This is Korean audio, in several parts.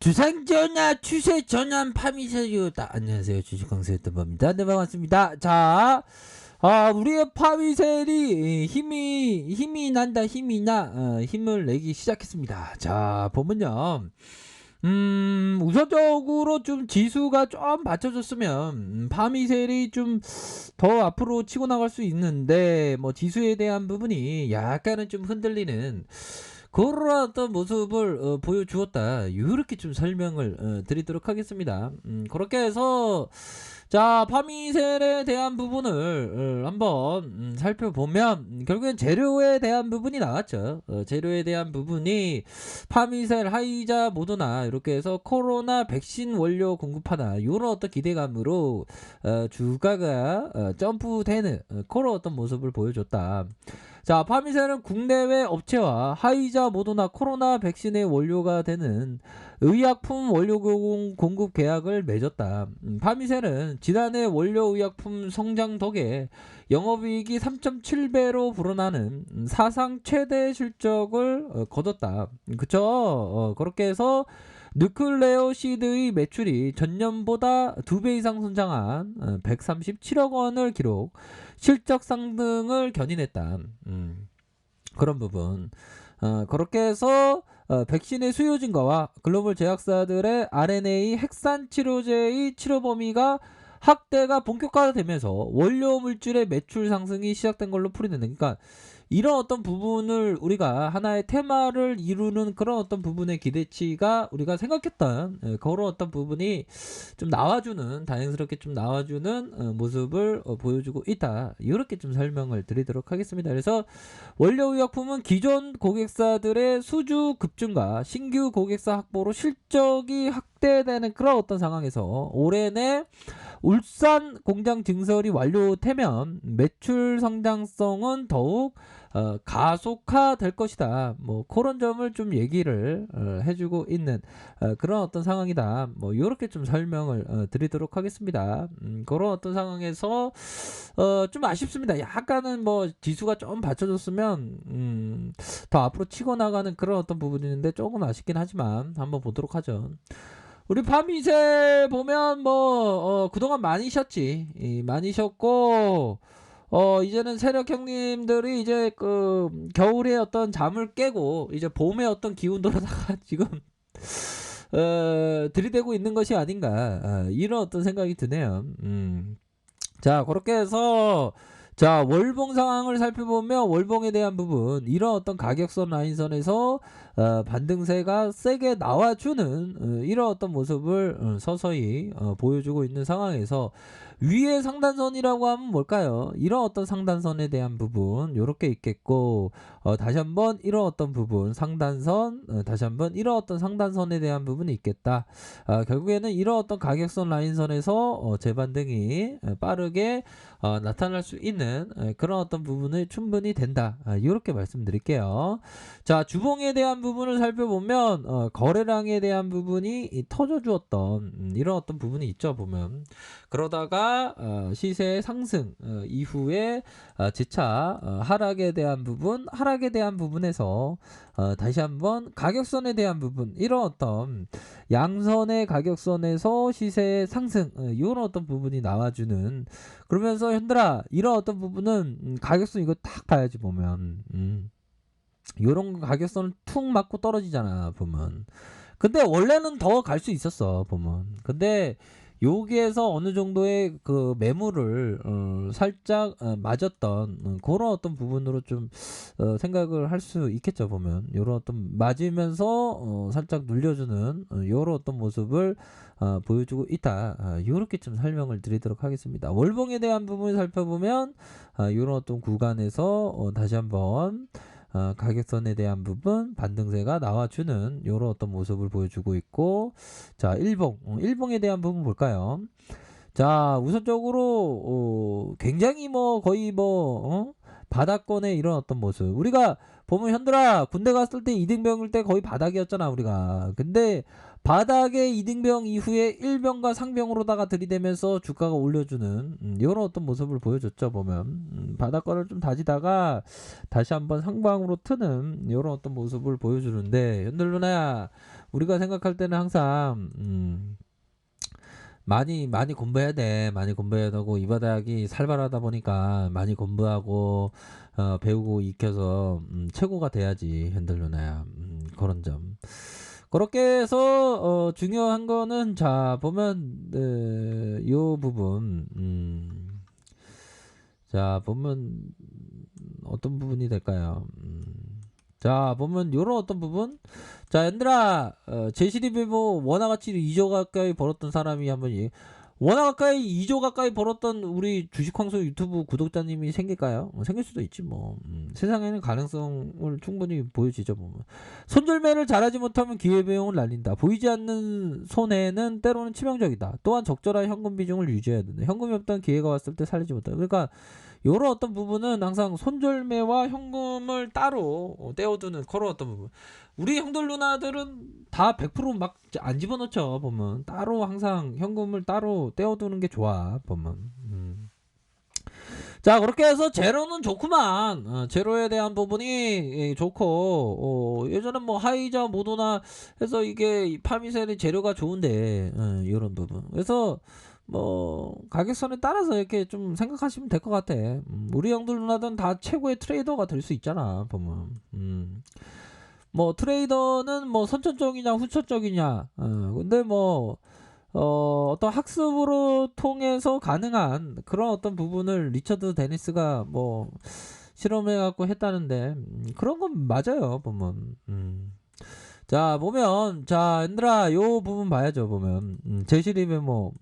주상전야 추세 전환 파미세류다. 안녕하세요, 주식강사 유튜버입니다. 네, 반갑습니다. 자, 우리의 파미셀이 힘이 난다, 힘을 내기 시작했습니다. 자, 보면요. 우선적으로 좀 지수가 좀 받쳐줬으면 파미셀이 좀 더 앞으로 치고 나갈 수 있는데, 뭐 지수에 대한 부분이 약간은 좀 흔들리는 그런 어떤 모습을 보여주었다. 이렇게 좀 설명을 드리도록 하겠습니다. 그렇게 해서 자, 파미셀에 대한 부분을 한번 살펴보면 결국엔 재료에 대한 부분이 나왔죠. 재료에 대한 부분이 파미셀, 하이자, 모더나 이렇게 해서 코로나 백신 원료 공급하다 이런 어떤 기대감으로 주가가 점프되는 그런 어떤 모습을 보여줬다. 자, 파미셀은 국내외 업체와 하이자, 모더나 코로나 백신의 원료가 되는 의약품 원료 공급 계약을 맺었다. 파미셀은 지난해 원료 의약품 성장 덕에 영업이익이 3.7배로 불어나는 사상 최대 실적을 거뒀다. 그쵸? 그렇게 해서 누클레오시드의 매출이 전년보다 2배 이상 성장한 137억 원을 기록, 실적 상승을 견인했다. 그런 부분. 그렇게 해서 백신의 수요 증가와 글로벌 제약사들의 RNA 핵산 치료제의 치료 범위가 확대가 본격화되면서 원료 물질의 매출 상승이 시작된 걸로 풀이되는. 그러니까 이런 어떤 부분을 우리가 하나의 테마를 이루는 그런 어떤 부분의 기대치가 우리가 생각했던 그런 어떤 부분이 좀 나와주는, 다행스럽게 좀 나와주는 모습을 보여주고 있다. 이렇게 좀 설명을 드리도록 하겠습니다. 그래서 원료 의약품은 기존 고객사들의 수주 급증과 신규 고객사 확보로 실적이 확대되는 그런 어떤 상황에서 올해 내 울산 공장 증설이 완료되면 매출 성장성은 더욱 가속화될 것이다. 뭐 그런 점을 좀 얘기를 해주고 있는 그런 어떤 상황이다. 뭐 이렇게 좀 설명을 드리도록 하겠습니다. 그런 어떤 상황에서 좀 아쉽습니다. 약간은 뭐 지수가 좀 받쳐줬으면 더 앞으로 치고 나가는 그런 어떤 부분이 있는데 조금 아쉽긴 하지만 한번 보도록 하죠. 우리 파미셀 보면 뭐 그동안 많이 쉬었지. 많이 쉬었고 이제는 세력 형님들이 이제 그 겨울에 어떤 잠을 깨고 이제 봄에 어떤 기운으로다가 지금 들이대고 있는 것이 아닌가, 이런 어떤 생각이 드네요. 자, 그렇게 해서 자, 월봉 상황을 살펴보면 월봉에 대한 부분, 이런 어떤 가격선 라인선에서 반등세가 세게 나와주는 이런 어떤 모습을 서서히 보여주고 있는 상황에서 위의 상단선이라고 하면 뭘까요? 이런 어떤 상단선에 대한 부분 요렇게 있겠고, 다시 한번 이런 어떤 부분 상단선, 다시 한번 이런 어떤 상단선에 대한 부분이 있겠다. 결국에는 이런 어떤 가격선 라인선에서 재반등이 빠르게 나타날 수 있는 그런 어떤 부분이 충분히 된다. 이렇게 말씀드릴게요. 자, 주봉에 대한 부분을 살펴보면 거래량에 대한 부분이 터져 주었던 이런 어떤 부분이 있죠, 보면. 그러다가 시세 상승 이후에 재차 하락에 대한 부분에서 다시 한번 가격선에 대한 부분, 이런 어떤 양선의 가격선에서 시세 상승, 이런 어떤 부분이 나와주는, 그러면서 현들아 이런 어떤 부분은 가격선 이거 딱 봐야지 보면. 요런 가격선을 툭 맞고 떨어지잖아 보면. 근데 원래는 더 갈 수 있었어 보면. 근데 여기에서 어느 정도의 그 매물을 살짝 맞았던 그런 어떤 부분으로 좀 생각을 할 수 있겠죠 보면. 요런 어떤 맞으면서 살짝 눌려주는 요런 어떤 모습을 보여주고 있다. 요렇게 좀 설명을 드리도록 하겠습니다. 월봉에 대한 부분을 살펴보면 요런 어떤 구간에서 다시 한번 가격선에 대한 부분 반등세가 나와주는 이런 어떤 모습을 보여주고 있고, 자, 일봉에 대한 부분 볼까요? 자, 우선적으로 굉장히 뭐 거의 뭐 바닥권의 이런 어떤 모습. 우리가 보면 현들아 군대 갔을 때 이등병일 때 거의 바닥이었잖아 우리가. 근데 바닥의 이등병 이후에 일병과 상병으로다가 들이대면서 주가가 올려주는 이런 어떤 모습을 보여줬죠 보면. 바닥권을 좀 다지다가 다시 한번 상방으로 트는 이런 어떤 모습을 보여주는데, 현들 누나야 우리가 생각할 때는 항상 많이 공부해야 돼. 많이 공부해야 되고 이 바닥이 살벌하다 보니까 많이 공부하고 배우고 익혀서 최고가 돼야지 핸들루나야. 그런 점. 그렇게 해서 중요한 거는 자 보면 요 부분 자 보면 어떤 부분이 될까요? 자 보면 요런 어떤 부분 자 얘들아 제시립이 뭐 원화가치 2조 가까이 벌었던 사람이 한번 원화 가까이 2조 가까이 벌었던 우리 주식황소 유튜브 구독자님이 생길까요? 생길 수도 있지 뭐. 세상에는 가능성을 충분히 보여지죠 보면. 손절매를 잘하지 못하면 기회비용을 날린다. 보이지 않는 손해는 때로는 치명적이다. 또한 적절한 현금 비중을 유지해야 된다. 현금이 없던 기회가 왔을 때 살리지 못한다. 그러니까 요런 어떤 부분은 항상 손절매와 현금을 따로 떼어두는 그런 어떤 부분. 우리 형들 누나들은 다 100% 막 안 집어넣죠 보면. 따로 항상 현금을 따로 떼어두는 게 좋아 보면. 자 그렇게 해서 제로는 좋구만. 제로에 대한 부분이 좋고 예전에 뭐 하이자 모도나 해서 이게 파미셀이 재료가 좋은데 이런 부분. 그래서 뭐 가격선에 따라서 이렇게 좀 생각하시면 될 것 같아. 우리 형들 누나들은 다 최고의 트레이더가 될 수 있잖아 보면. 뭐 트레이더는 뭐 선천적이냐 후천적이냐 근데 뭐 어떤 학습으로 통해서 가능한 그런 어떤 부분을 리처드 데니스가 뭐 실험해 갖고 했다는데 그런 건 맞아요 보면. 자 보면 자 얘들아 요 부분 봐야죠 보면. 제시립에 뭐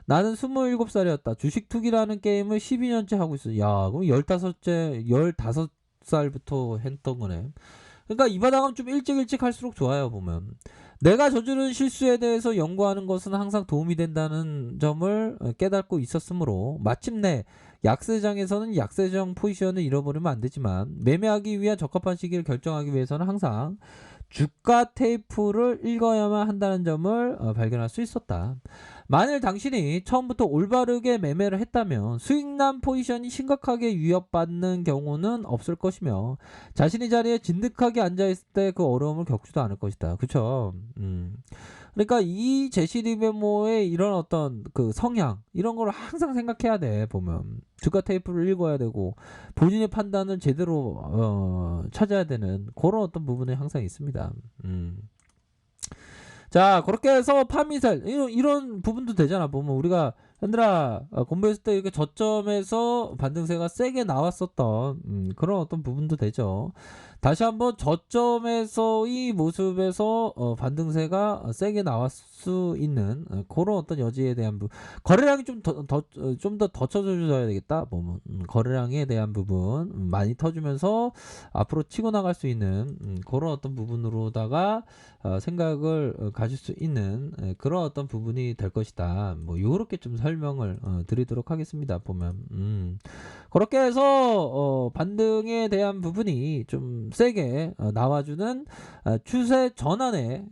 나는 27살이었다. 주식 투기라는 게임을 12년째 하고 있어. 야 그럼 15살부터 했던 거네. 그러니까 이 바닥은 좀 일찍 할수록 좋아요 보면. 내가 저지른 실수에 대해서 연구하는 것은 항상 도움이 된다는 점을 깨닫고 있었으므로 마침내 약세장에서는 약세장 포지션을 잃어버리면 안 되지만 매매하기 위한 적합한 시기를 결정하기 위해서는 항상 주가 테이프를 읽어야만 한다는 점을 발견할 수 있었다. 만일 당신이 처음부터 올바르게 매매를 했다면 수익난 포지션이 심각하게 위협받는 경우는 없을 것이며 자신의 자리에 진득하게 앉아있을 때 그 어려움을 겪지도 않을 것이다. 그쵸? 그러니까 이 제시리베모의 이런 어떤 그 성향 이런 걸 항상 생각해야 돼 보면. 주가 테이프를 읽어야 되고 본인의 판단을 제대로 찾아야 되는 그런 어떤 부분이 항상 있습니다. 자 그렇게 해서 파미셀 이런 부분도 되잖아 보면. 우리가 얘들아 공부했을 때 이렇게 저점에서 반등세가 세게 나왔었던 그런 어떤 부분도 되죠. 다시 한번 저점에서의 모습에서 반등세가 세게 나왔을 수 있는 그런 어떤 여지에 대한 부분. 거래량이 좀 더 쳐줘야 되겠다 보면. 거래량에 대한 부분 많이 터주면서 앞으로 치고 나갈 수 있는 그런 어떤 부분으로다가 생각을 가질 수 있는 그런 어떤 부분이 될 것이다. 뭐 요렇게 좀 설명을 드리도록 하겠습니다 보면. 그렇게 해서 반등에 대한 부분이 좀 세게 나와주는 추세 전환에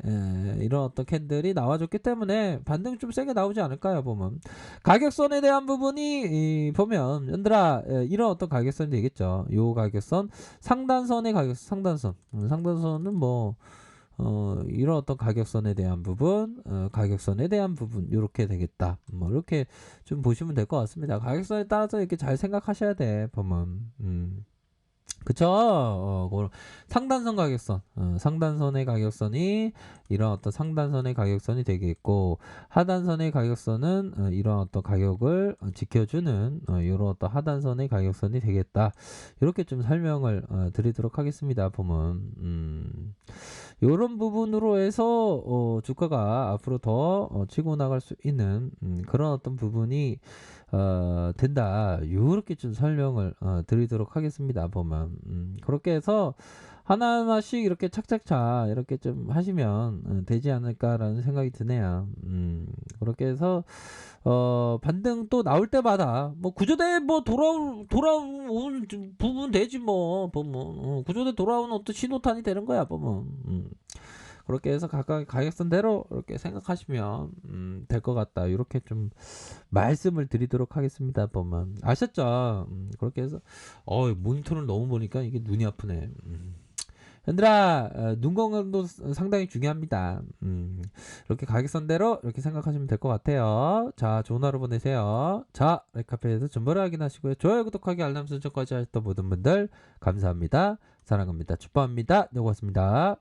이런 어떤 캔들이 나와줬기 때문에 반등이 좀 세게 나오지 않을까요 보면. 가격선에 대한 부분이 보면 얘들아 이런 어떤 가격선이 되겠죠. 요 가격선 상단선의 상단선은 뭐 이런 어떤 가격선에 대한 부분, 가격선에 대한 부분, 이렇게 되겠다. 뭐, 이렇게 좀 보시면 될 것 같습니다. 가격선에 따라서 이렇게 잘 생각하셔야 돼, 보면. 그쵸? 상단선 가격선, 상단선의 가격선이 이런 어떤 상단선의 가격선이 되겠고, 하단선의 가격선은 이런 어떤 가격을 지켜주는 이런 어떤 하단선의 가격선이 되겠다. 이렇게 좀 설명을 드리도록 하겠습니다. 보면. 이런 부분으로 해서 주가가 앞으로 더 치고 나갈 수 있는 그런 어떤 부분이 된다. 이렇게 좀 설명을 드리도록 하겠습니다. 보면 그렇게 해서 하나하나씩 이렇게 착착착 이렇게 좀 하시면 되지 않을까라는 생각이 드네요. 그렇게 해서 반등 또 나올 때마다 뭐 구조대 뭐 돌아온 부분 되지 뭐 보면. 구조대 돌아오는 어떤 신호탄이 되는 거야 보면. 그렇게 해서 각각 가격선대로 이렇게 생각하시면 될 것 같다. 이렇게 좀 말씀을 드리도록 하겠습니다. 보면 아셨죠? 그렇게 해서 모니터를 너무 보니까 이게 눈이 아프네. 얘들아, 눈 건강도 상당히 중요합니다. 이렇게 가격선대로 이렇게 생각하시면 될 것 같아요. 자, 좋은 하루 보내세요. 자, 레카페에서 정보를 확인하시고요. 좋아요, 구독하기, 알람 설정까지 하셨던 모든 분들 감사합니다. 사랑합니다. 축복합니다. 네, 고맙습니다.